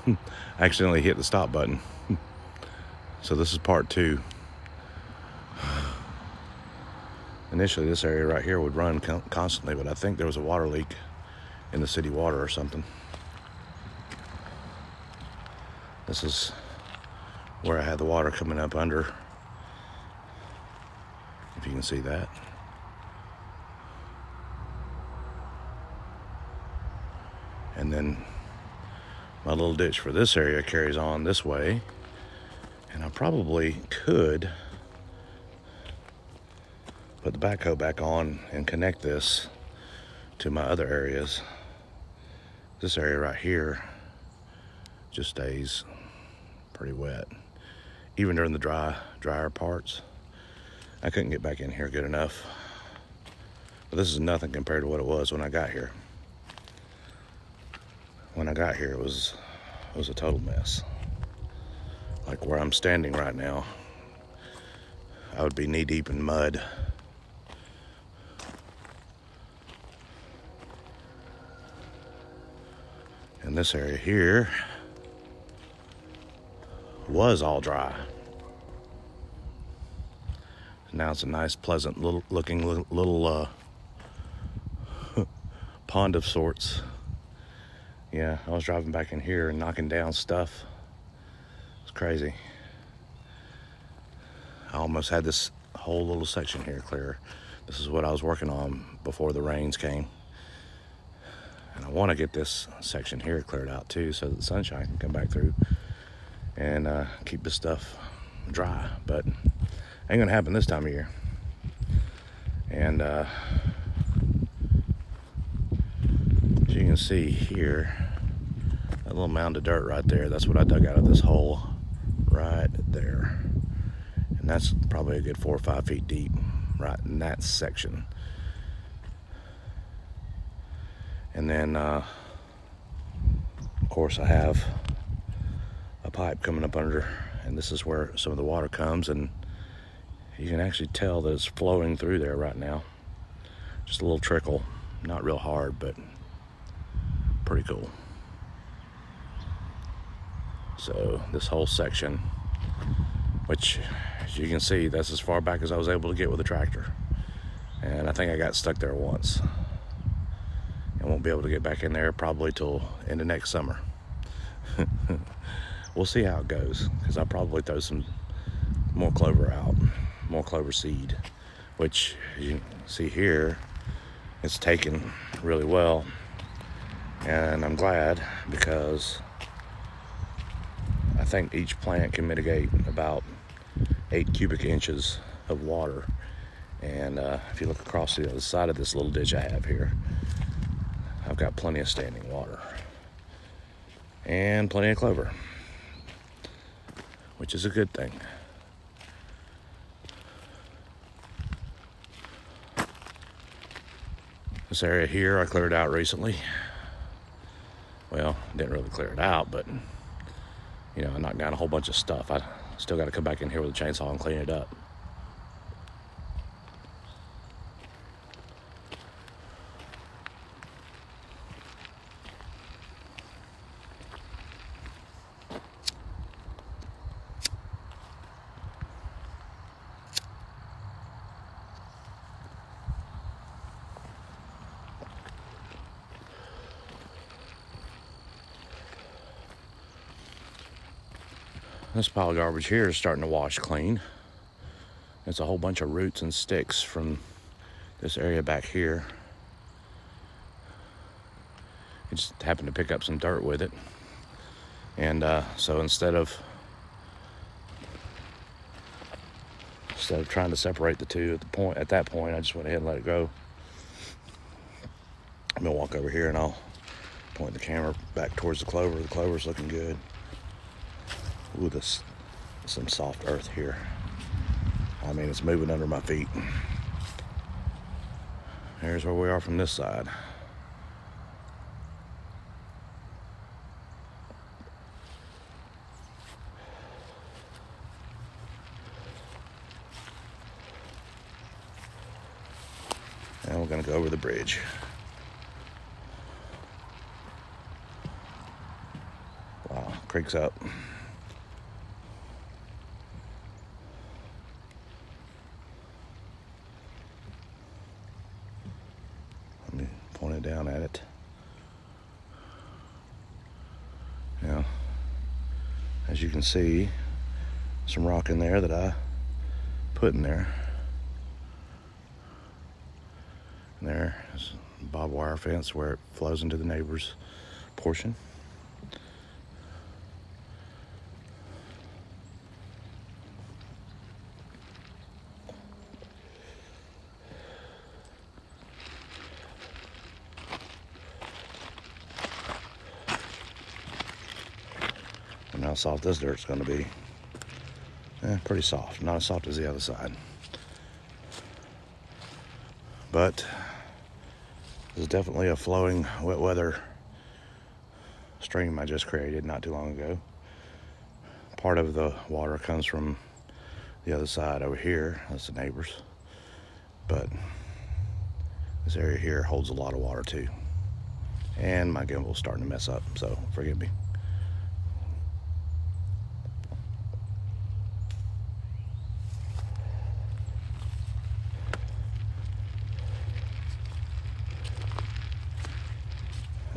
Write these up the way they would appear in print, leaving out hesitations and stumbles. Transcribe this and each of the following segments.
I accidentally hit the stop button. So this is part 2. Initially, this area right here would run constantly, but I think there was a water leak in the city water or something. This is where I had the water coming up under, if you can see that. And then my little ditch for this area carries on this way. And I probably could put the backhoe back on and connect this to my other areas. This area right here just stays pretty wet. Even during the drier parts, I couldn't get back in here good enough. But this is nothing compared to what it was when I got here. When I got here, it was a total mess. Like where I'm standing right now, I would be knee deep in mud. And this area here was all dry. Now it's a nice, pleasant looking little pond of sorts. Yeah, I was driving back in here and knocking down stuff. It's crazy. I almost had this whole little section here clear. This is what I was working on before the rains came. And I want to get this section here cleared out too, so that the sunshine can come back through and keep this stuff dry. But ain't gonna happen this time of year. And as you can see here, that little mound of dirt right there, that's what I dug out of this hole right there. And that's probably a good 4 or 5 feet deep right in that section. And then of course I have a pipe coming up under, and this is where some of the water comes, and you can actually tell that it's flowing through there right now. Just a little trickle, not real hard, but pretty cool. So this whole section, which as you can see, that's as far back as I was able to get with a tractor. And I think I got stuck there once. I won't be able to get back in there probably till end of next summer. We'll see how it goes, because I'll probably throw some more clover out, more clover seed, which you can see here, it's taken really well. And I'm glad, because I think each plant can mitigate about 8 cubic inches of water. And if you look across the other side of this little ditch I have here, I've got plenty of standing water and plenty of clover, which is a good thing. This area here I cleared out recently. Well, didn't really clear it out, but you know, I knocked down a whole bunch of stuff. I still got to come back in here with a chainsaw and clean it up. This pile of garbage here is starting to wash clean. It's a whole bunch of roots and sticks from this area back here. It just happened to pick up some dirt with it. And so instead of trying to separate the two at that point, I just went ahead and let it go. I'm gonna walk over here and I'll point the camera back towards the clover. The clover's looking good. Ooh, this some soft earth here. I mean, it's moving under my feet. Here's where we are from this side. And we're gonna go over the bridge. Wow. creek's up. Let me point it down at it. Now, as you can see, some rock in there that I put in there. And there is a barbed wire fence where it flows into the neighbor's portion. And how soft this dirt's going to be. Pretty soft, not as soft as the other side. But this is definitely a flowing wet weather stream I just created not too long ago. Part of the water comes from the other side over here, that's the neighbors. But this area here holds a lot of water too. And my gimbal's starting to mess up, so forgive me.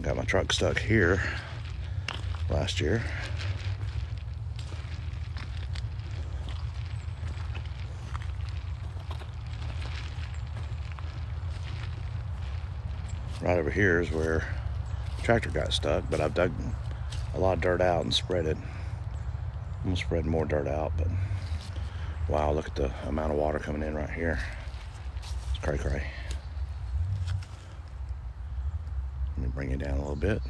Got my truck stuck here last year. Right over here is where the tractor got stuck, but I've dug a lot of dirt out and spread it. I'm gonna spread more dirt out, but wow, look at the amount of water coming in right here. It's cray cray. Let me bring it down a little bit.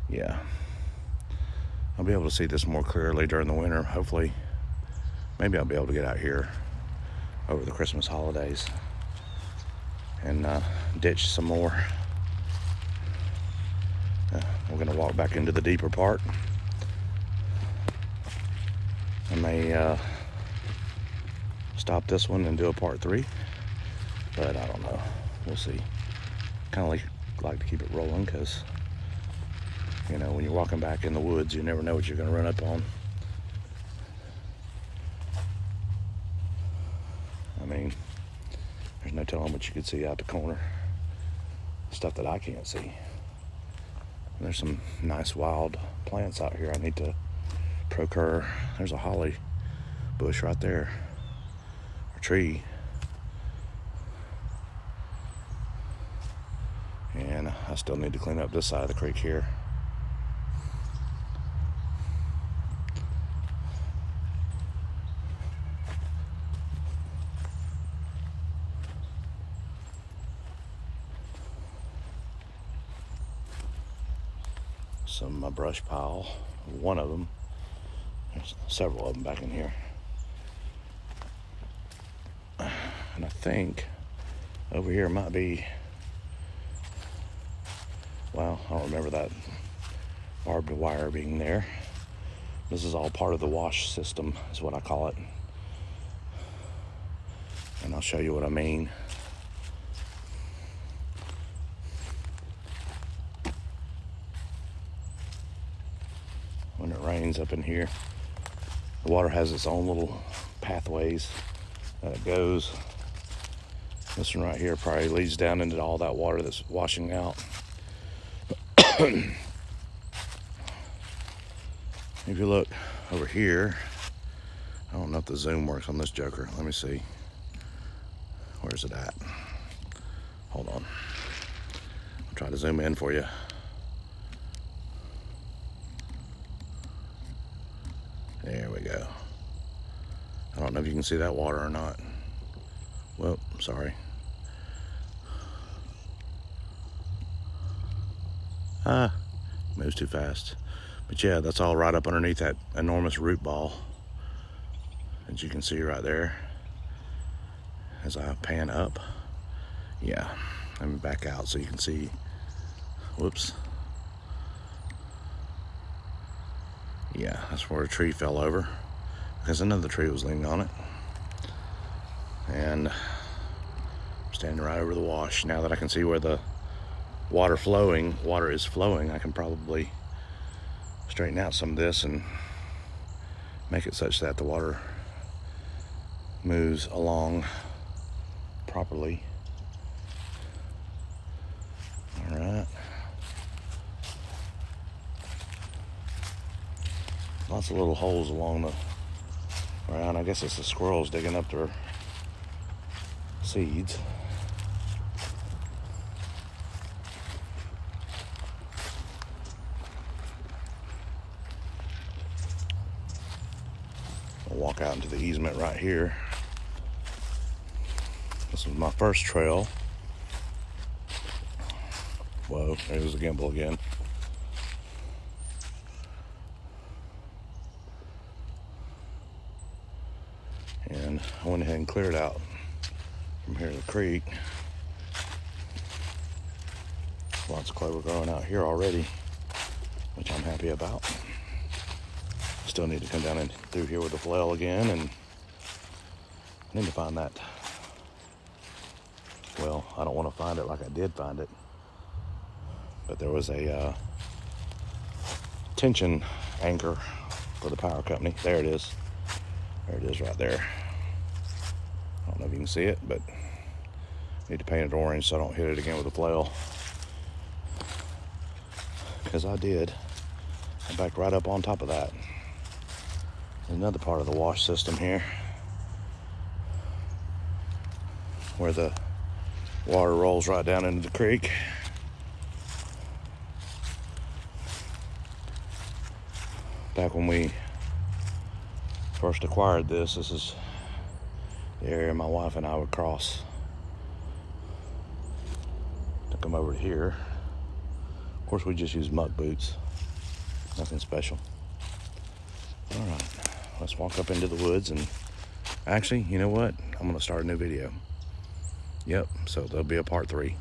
Yeah. I'll be able to see this more clearly during the winter. Hopefully, maybe I'll be able to get out here over the Christmas holidays and ditch some more. We're gonna walk back into the deeper part. I may stop this one and do a part 3, but I don't know. We'll see. Kind of like to keep it rolling because, you know, when you're walking back in the woods, you never know what you're going to run up on. I mean, there's no telling what you could see out the corner. Stuff that I can't see. And there's some nice wild plants out here I need to procure. There's a holly bush right there, a tree. And I still need to clean up this side of the creek here. Some of my brush pile, one of them. There's several of them back in here. And I think over here might be, well, I don't remember that barbed wire being there. This is all part of the wash system, is what I call it. And I'll show you what I mean. When it rains up in here, the water has its own little pathways that it goes. This one right here probably leads down into all that water that's washing out. If you look over here, I don't know if the zoom works on this joker. Let me see. Where's it at? Hold on. I'll try to zoom in for you. There we go. I don't know if you can see that water or not. Well, sorry. Moves too fast. But yeah, that's all right up underneath that enormous root ball, as you can see right there. As I pan up, yeah, let me back out so you can see. Whoops. Yeah, that's where a tree fell over because another tree was leaning on it. And I'm standing right over the wash now that I can see where the water is flowing, I can probably straighten out some of this and make it such that the water moves along properly. All right. Lots of little holes along the ground. I guess it's the squirrels digging up their seeds. I'll walk out into the easement right here. This was my first trail. Whoa, there's the gimbal again. And I went ahead and cleared out from here to the creek. Lots of clover growing out here already, which I'm happy about. Still need to come down and through here with the flail again, and I need to find that. Well, I don't want to find it like I did find it, but there was a tension anchor for the power company. There it is. There it is right there. I don't know if you can see it, but I need to paint it orange so I don't hit it again with a flail. Because I did. I backed right up on top of that. There's another part of the wash system here where the water rolls right down into the creek. Back when we first acquired this is the area my wife and I would cross to come over to here. Of course, we just use muck boots, nothing special. All right, let's walk up into the woods, and actually, you know what? I'm gonna start a new video. Yep, so there'll be a part 3.